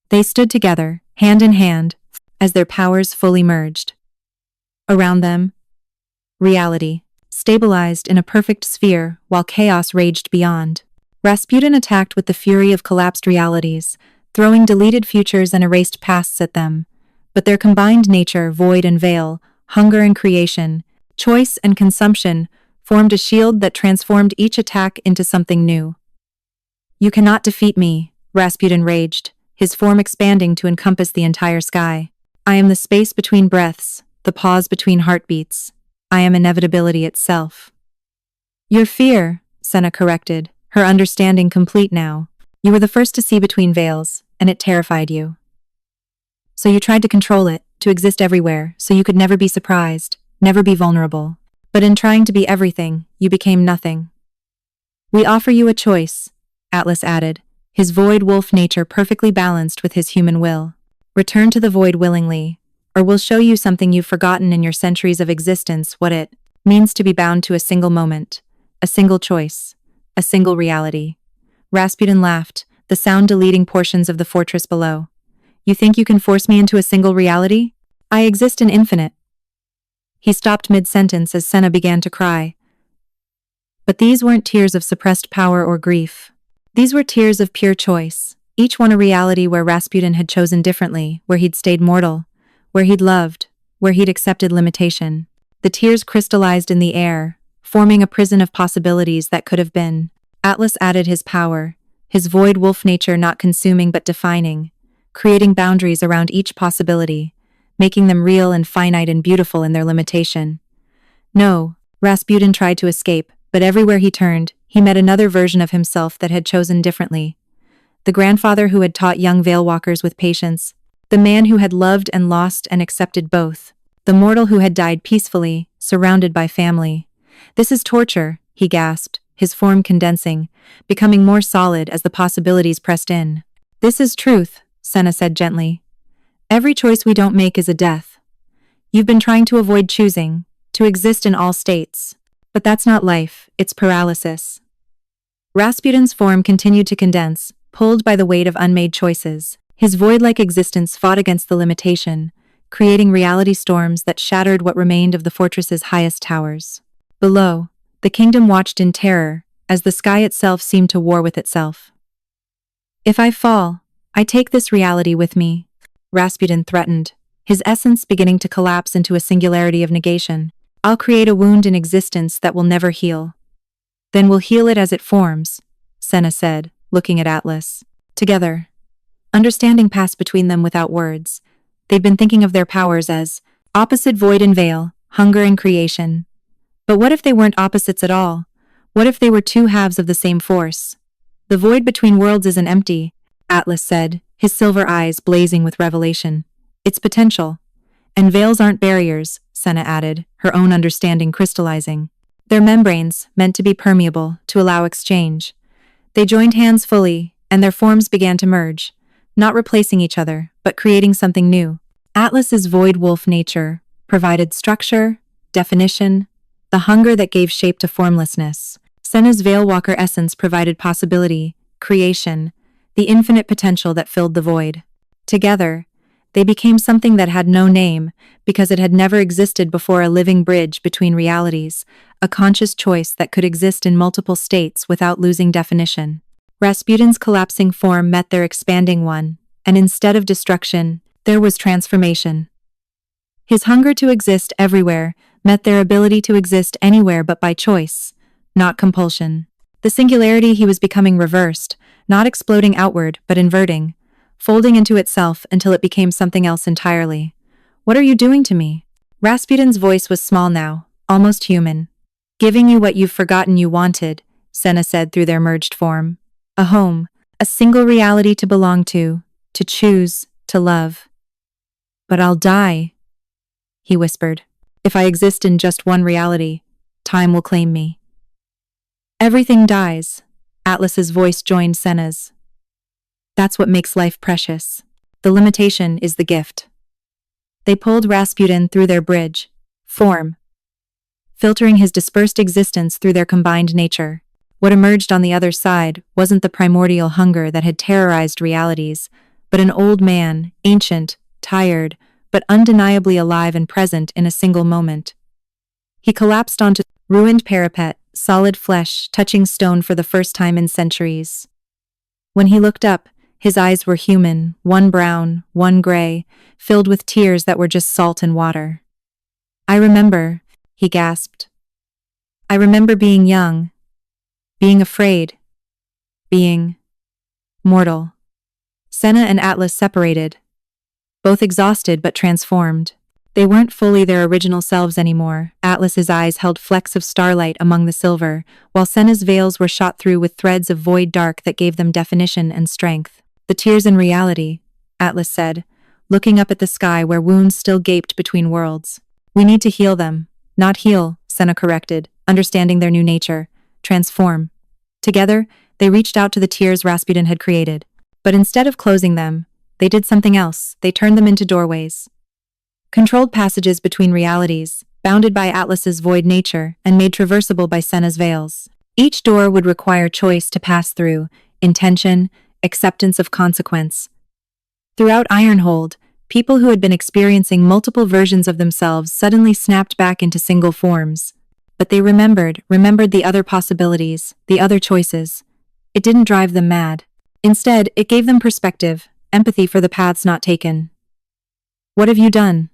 They stood together, hand in hand, as their powers fully merged. Around them, reality stabilized in a perfect sphere while chaos raged beyond. Rasputin attacked with the fury of collapsed realities, throwing deleted futures and erased pasts at them. But their combined nature, void and veil, hunger and creation, choice and consumption, formed a shield that transformed each attack into something new. "You cannot defeat me," Rasputin raged, his form expanding to encompass the entire sky. "I am the space between breaths, the pause between heartbeats. I am inevitability itself." "Your fear," Senna corrected, her understanding complete now. "You were the first to see between veils, and it terrified you. So you tried to control it, to exist everywhere, so you could never be surprised, never be vulnerable. But in trying to be everything, you became nothing. We offer you a choice," Atlas added, his void wolf nature perfectly balanced with his human will. "Return to the void willingly, or we'll show you something you've forgotten in your centuries of existence, what it means to be bound to a single moment, a single choice, a single reality." Rasputin laughed, the sound deleting portions of the fortress below. "You think you can force me into a single reality? I exist in infinite." He stopped mid-sentence as Senna began to cry. But these weren't tears of suppressed power or grief. These were tears of pure choice, each one a reality where Rasputin had chosen differently, where he'd stayed mortal, where he'd loved, where he'd accepted limitation. The tears crystallized in the air, forming a prison of possibilities that could have been. Atlas added his power, his void wolf nature not consuming but defining, creating boundaries around each possibility, making them real and finite and beautiful in their limitation. No, Rasputin tried to escape, but everywhere he turned, he met another version of himself that had chosen differently. The grandfather who had taught young Veilwalkers with patience, the man who had loved and lost and accepted both, the mortal who had died peacefully, surrounded by family. "This is torture," he gasped, his form condensing, becoming more solid as the possibilities pressed in. "This is truth," Senna said gently. "Every choice we don't make is a death. You've been trying to avoid choosing, to exist in all states. But that's not life, it's paralysis." Rasputin's form continued to condense, pulled by the weight of unmade choices. His void-like existence fought against the limitation, creating reality storms that shattered what remained of the fortress's highest towers. Below, the kingdom watched in terror, as the sky itself seemed to war with itself. "If I fall, I take this reality with me," Rasputin threatened, his essence beginning to collapse into a singularity of negation. "I'll create a wound in existence that will never heal." "Then we'll heal it as it forms," Senna said, looking at Atlas. Together, understanding passed between them without words. They'd been thinking of their powers as opposite void and veil, hunger and creation. But what if they weren't opposites at all? What if they were two halves of the same force? "The void between worlds isn't empty," Atlas said, his silver eyes blazing with revelation. "It's potential. And veils aren't barriers," Senna added, her own understanding crystallizing. "They're membranes, meant to be permeable, to allow exchange." They joined hands fully, and their forms began to merge, not replacing each other, but creating something new. Atlas's void wolf nature provided structure, definition, the hunger that gave shape to formlessness. Senna's Veilwalker essence provided possibility, creation, the infinite potential that filled the void. Together, they became something that had no name because it had never existed before, a living bridge between realities, a conscious choice that could exist in multiple states without losing definition. Rasputin's collapsing form met their expanding one, and instead of destruction, there was transformation. His hunger to exist everywhere met their ability to exist anywhere but by choice, not compulsion. The singularity he was becoming reversed, not exploding outward but inverting, folding into itself until it became something else entirely. "What are you doing to me?" Rasputin's voice was small now, almost human. "Giving you what you've forgotten you wanted," Senna said through their merged form. "A home, a single reality to belong to choose, to love." "But I'll die," he whispered. "If I exist in just one reality, time will claim me." "Everything dies," Atlas's voice joined Senna's. "That's what makes life precious. The limitation is the gift." They pulled Rasputin through their bridge, form, filtering his dispersed existence through their combined nature. What emerged on the other side wasn't the primordial hunger that had terrorized realities, but an old man, ancient, tired, but undeniably alive and present in a single moment. He collapsed onto ruined parapet, solid flesh touching stone for the first time in centuries. When he looked up, his eyes were human, one brown, one gray, filled with tears that were just salt and water. "I remember," he gasped. "I remember being young, being afraid, being mortal." Senna and Atlas separated, both exhausted but transformed. They weren't fully their original selves anymore. Atlas's eyes held flecks of starlight among the silver, while Senna's veils were shot through with threads of void dark that gave them definition and strength. "The tears in reality," Atlas said, looking up at the sky where wounds still gaped between worlds. "We need to heal them." "Not heal," Senna corrected, understanding their new nature. "Transform." Together, they reached out to the tears Rasputin had created. But instead of closing them, they did something else. They turned them into doorways. Controlled passages between realities, bounded by Atlas's void nature and made traversable by Senna's veils. Each door would require choice to pass through, intention, acceptance of consequence. Throughout Ironhold, people who had been experiencing multiple versions of themselves suddenly snapped back into single forms. But they remembered the other possibilities, the other choices. It didn't drive them mad. Instead, it gave them perspective, empathy for the paths not taken. "What have you done?"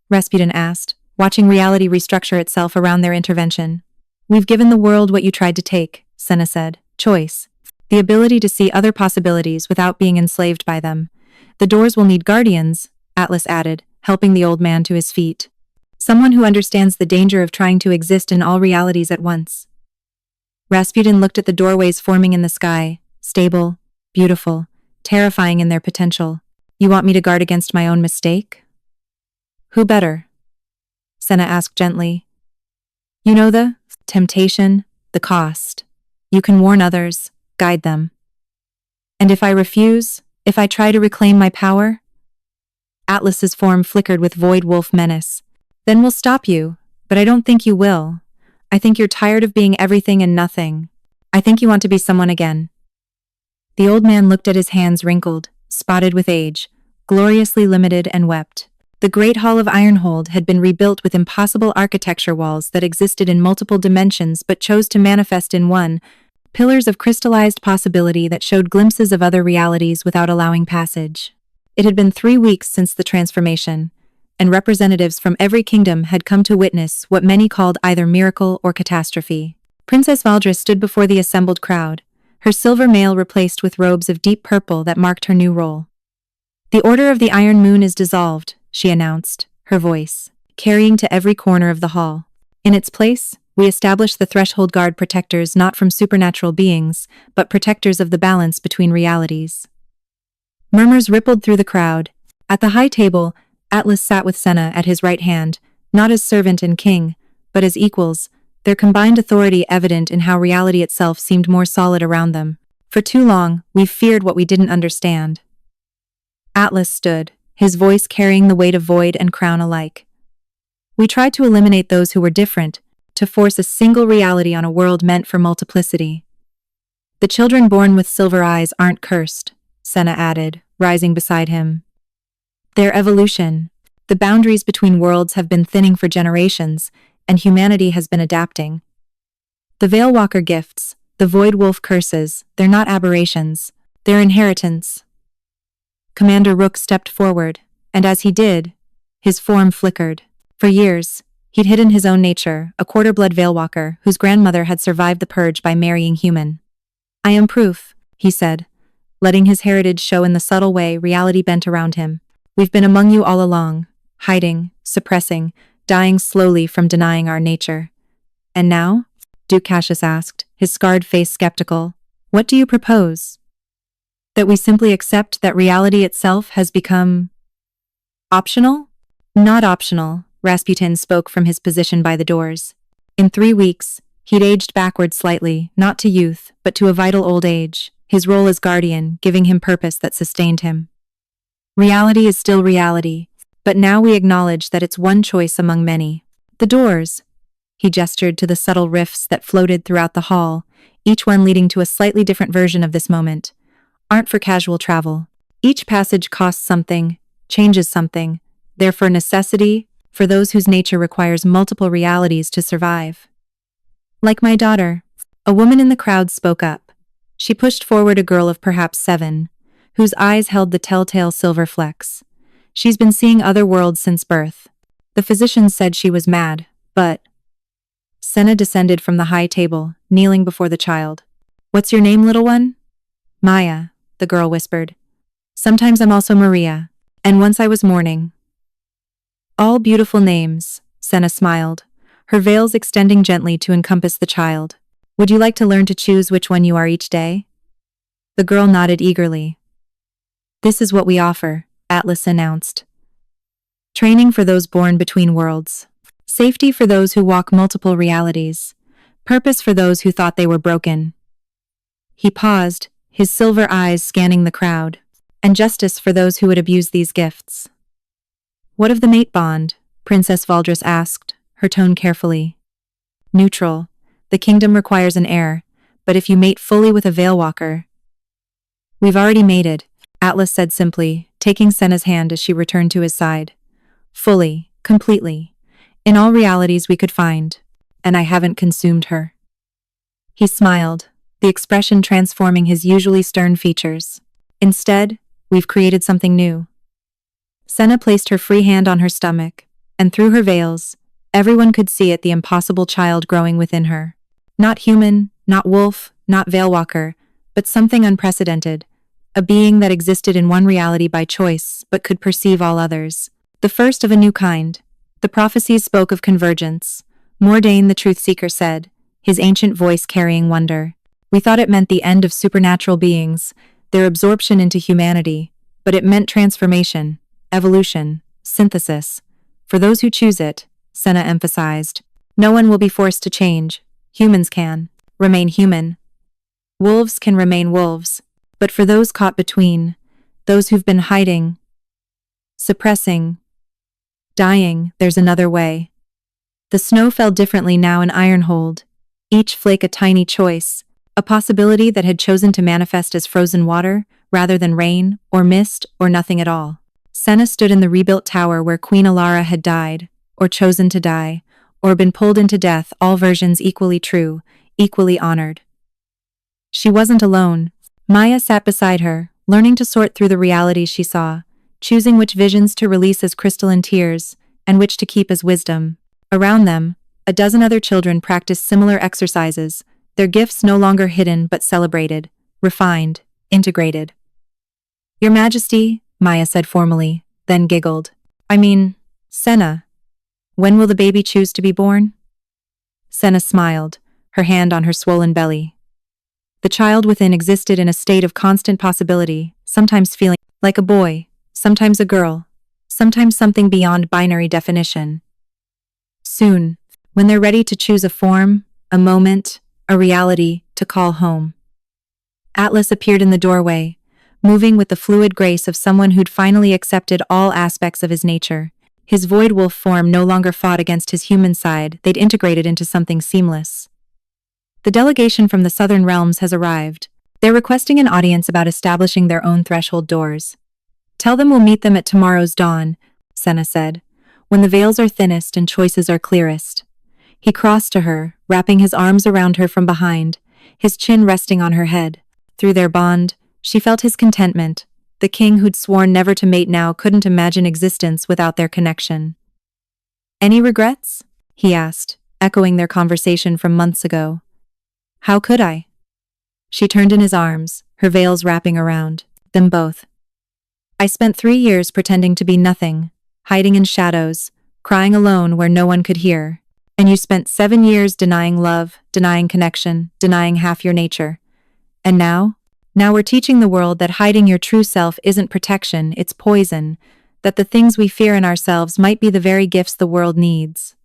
Rasputin asked, watching reality restructure itself around their intervention. "We've given the world what you tried to take," Senna said. "Choice. The ability to see other possibilities without being enslaved by them. The doors will need guardians," Atlas added, helping the old man to his feet. "Someone who understands the danger of trying to exist in all realities at once." Rasputin looked at the doorways forming in the sky, stable, beautiful, terrifying in their potential. "You want me to guard against my own mistake?" "Who better?" Senna asked gently. "You know the temptation, the cost. You can warn others, guide them. And if I refuse, if I try to reclaim my power?" Atlas's form flickered with void wolf menace. "Then we'll stop you, but I don't think you will. I think you're tired of being everything and nothing. I think you want to be someone again." The old man looked at his hands wrinkled, spotted with age, gloriously limited, and wept. The great hall of Ironhold had been rebuilt with impossible architecture, walls that existed in multiple dimensions but chose to manifest in one, pillars of crystallized possibility that showed glimpses of other realities without allowing passage. It had been 3 weeks since the transformation, and representatives from every kingdom had come to witness what many called either miracle or catastrophe. Princess Valdris stood before the assembled crowd, her silver mail replaced with robes of deep purple that marked her new role. "The Order of the Iron Moon is dissolved," she announced, her voice carrying to every corner of the hall. "In its place, we establish the Threshold Guard, protectors not from supernatural beings, but protectors of the balance between realities." Murmurs rippled through the crowd. At the high table, Atlas sat with Senna at his right hand, not as servant and king, but as equals, their combined authority evident in how reality itself seemed more solid around them. "For too long, we've feared what we didn't understand." Atlas stood, his voice carrying the weight of void and crown alike. "We tried to eliminate those who were different, to force a single reality on a world meant for multiplicity." "The children born with silver eyes aren't cursed," Senna added, rising beside him. "Their evolution. The boundaries between worlds have been thinning for generations, and humanity has been adapting. The Veilwalker gifts, the Void Wolf curses, they're not aberrations, they're inheritance." Commander Rook stepped forward, and as he did, his form flickered. For years, he'd hidden his own nature, a quarter-blood Veilwalker whose grandmother had survived the purge by marrying human. "I am proof," he said, letting his heritage show in the subtle way reality bent around him. "We've been among you all along, hiding, suppressing, dying slowly from denying our nature." "And now?" Duke Cassius asked, his scarred face skeptical. "What do you propose? That we simply accept that reality itself has become optional?" "Not optional," Rasputin spoke from his position by the doors. In 3 weeks, he'd aged backward slightly, not to youth, but to a vital old age, his role as guardian giving him purpose that sustained him. "Reality is still reality, but now we acknowledge that it's one choice among many. The doors," he gestured to the subtle rifts that floated throughout the hall, each one leading to a slightly different version of this moment, "aren't for casual travel. Each passage costs something, changes something, they're for necessity, for those whose nature requires multiple realities to survive." "Like my daughter," a woman in the crowd spoke up. She pushed forward a girl of perhaps 7, whose eyes held the telltale silver flecks. "She's been seeing other worlds since birth. The physicians said she was mad, but—" Senna descended from the high table, kneeling before the child. "What's your name, little one?" "Maya," the girl whispered. "Sometimes I'm also Maria, and once I was mourning." "All beautiful names," Senna smiled, her veils extending gently to encompass the child. "Would you like to learn to choose which one you are each day?" The girl nodded eagerly. "This is what we offer," Atlas announced. "Training for those born between worlds. Safety for those who walk multiple realities. Purpose for those who thought they were broken." He paused, his silver eyes scanning the crowd. "And justice for those who would abuse these gifts." "What of the mate bond?" Princess Valdris asked, her tone carefully. "Neutral. The kingdom requires an heir, but if you mate fully with a Veilwalker—" "We've already mated," Atlas said simply, taking Senna's hand as she returned to his side. "Fully, completely. In all realities we could find, and I haven't consumed her." He smiled, the expression transforming his usually stern features. "Instead, we've created something new." Senna placed her free hand on her stomach, and through her veils, everyone could see it, the impossible child growing within her. Not human, not wolf, not Veilwalker, but something unprecedented, a being that existed in one reality by choice but could perceive all others. The first of a new kind. The prophecies spoke of convergence. Mordain the Truth Seeker said, his ancient voice carrying wonder. "We thought it meant the end of supernatural beings, their absorption into humanity, but it meant transformation, evolution, synthesis. For those who choose it," Senna emphasized. "No one will be forced to change. Humans can remain human. Wolves can remain wolves. But for those caught between, those who've been hiding, suppressing, dying, there's another way." The snow fell differently now in Ironhold, each flake a tiny choice, a possibility that had chosen to manifest as frozen water rather than rain or mist or nothing at all. Senna stood in the rebuilt tower where Queen Alara had died, or chosen to die, or been pulled into death, all versions equally true, equally honored. She wasn't alone. Maya sat beside her, learning to sort through the realities she saw, choosing which visions to release as crystalline tears and which to keep as wisdom. Around them, a dozen other children practiced similar exercises, their gifts no longer hidden but celebrated, refined, integrated. "Your Majesty," Maya said formally, then giggled. "I mean, Senna. When will the baby choose to be born?" Senna smiled, her hand on her swollen belly. The child within existed in a state of constant possibility, sometimes feeling like a boy, sometimes a girl, sometimes something beyond binary definition. Soon, when they're ready to choose a form, a moment, a reality to call home. Atlas appeared in the doorway, moving with the fluid grace of someone who'd finally accepted all aspects of his nature. His void wolf form no longer fought against his human side, they'd integrated into something seamless. "The delegation from the Southern Realms has arrived. They're requesting an audience about establishing their own threshold doors. Tell them we'll meet them at tomorrow's dawn," Senna said, "when the veils are thinnest and choices are clearest." He crossed to her, wrapping his arms around her from behind, his chin resting on her head. Through their bond, she felt his contentment. The king who'd sworn never to mate now couldn't imagine existence without their connection. "Any regrets?" he asked, echoing their conversation from months ago. "How could I?" She turned in his arms, her veils wrapping around them both. "I spent 3 years pretending to be nothing, hiding in shadows, crying alone where no one could hear. And you spent 7 years denying love, denying connection, denying half your nature. And now we're teaching the world that hiding your true self isn't protection, it's poison, that the things we fear in ourselves might be the very gifts the world needs."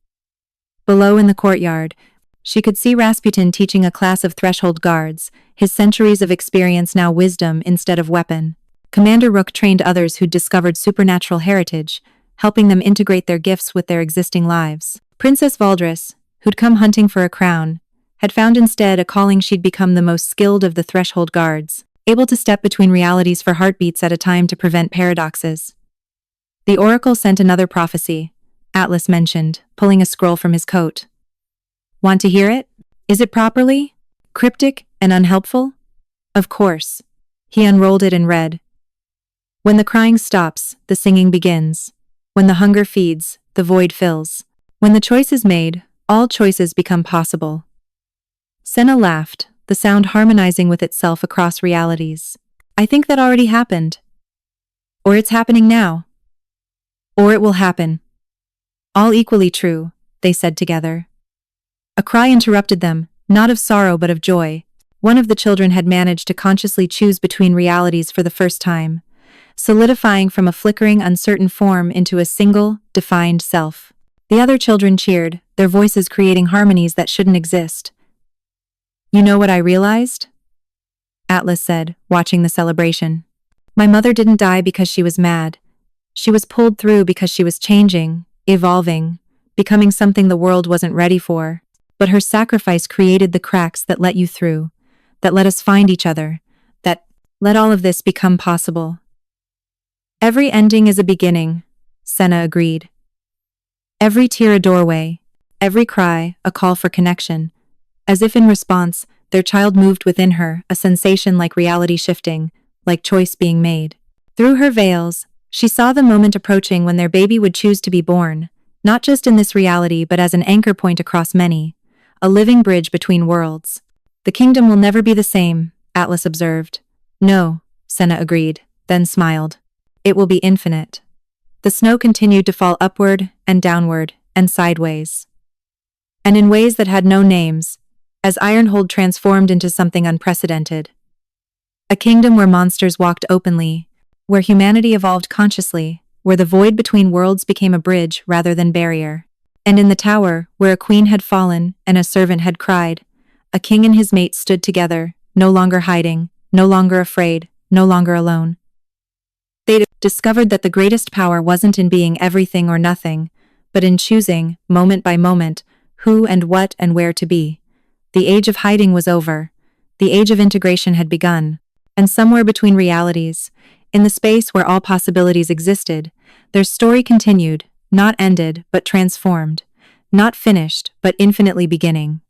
Below in the courtyard, she could see Rasputin teaching a class of threshold guards, his centuries of experience now wisdom instead of weapon. Commander Rook trained others who'd discovered supernatural heritage, helping them integrate their gifts with their existing lives. Princess Valdris, who'd come hunting for a crown, had found instead a calling. She'd become the most skilled of the threshold guards, able to step between realities for heartbeats at a time to prevent paradoxes. "The Oracle sent another prophecy," Atlas mentioned, pulling a scroll from his coat. "Want to hear it? Is it properly cryptic and unhelpful?" "Of course." He unrolled it and read. "When the crying stops, the singing begins. When the hunger feeds, the void fills. When the choice is made, all choices become possible." Senna laughed, the sound harmonizing with itself across realities. "I think that already happened. Or it's happening now. Or it will happen." "All equally true," they said together. A cry interrupted them, not of sorrow but of joy. One of the children had managed to consciously choose between realities for the first time, solidifying from a flickering, uncertain form into a single, defined self. The other children cheered, their voices creating harmonies that shouldn't exist. "You know what I realized?" Atlas said, watching the celebration. "My mother didn't die because she was mad. She was pulled through because she was changing, evolving, becoming something the world wasn't ready for. But her sacrifice created the cracks that let you through, that let us find each other, that let all of this become possible." "Every ending is a beginning," Senna agreed. "Every tear a doorway, every cry a call for connection." As if in response, their child moved within her, a sensation like reality shifting, like choice being made. Through her veils, she saw the moment approaching when their baby would choose to be born, not just in this reality but as an anchor point across many, a living bridge between worlds. "The kingdom will never be the same," Atlas observed. "No," Senna agreed, then smiled. "It will be infinite." The snow continued to fall upward and downward and sideways. And in ways that had no names, as Ironhold transformed into something unprecedented. A kingdom where monsters walked openly, where humanity evolved consciously, where the void between worlds became a bridge rather than barrier. And in the tower, where a queen had fallen and a servant had cried, a king and his mate stood together, no longer hiding, no longer afraid, no longer alone. They discovered that the greatest power wasn't in being everything or nothing, but in choosing, moment by moment, who and what and where to be. The age of hiding was over. The age of integration had begun. And somewhere between realities, in the space where all possibilities existed, their story continued, not ended, but transformed. Not finished, but infinitely beginning.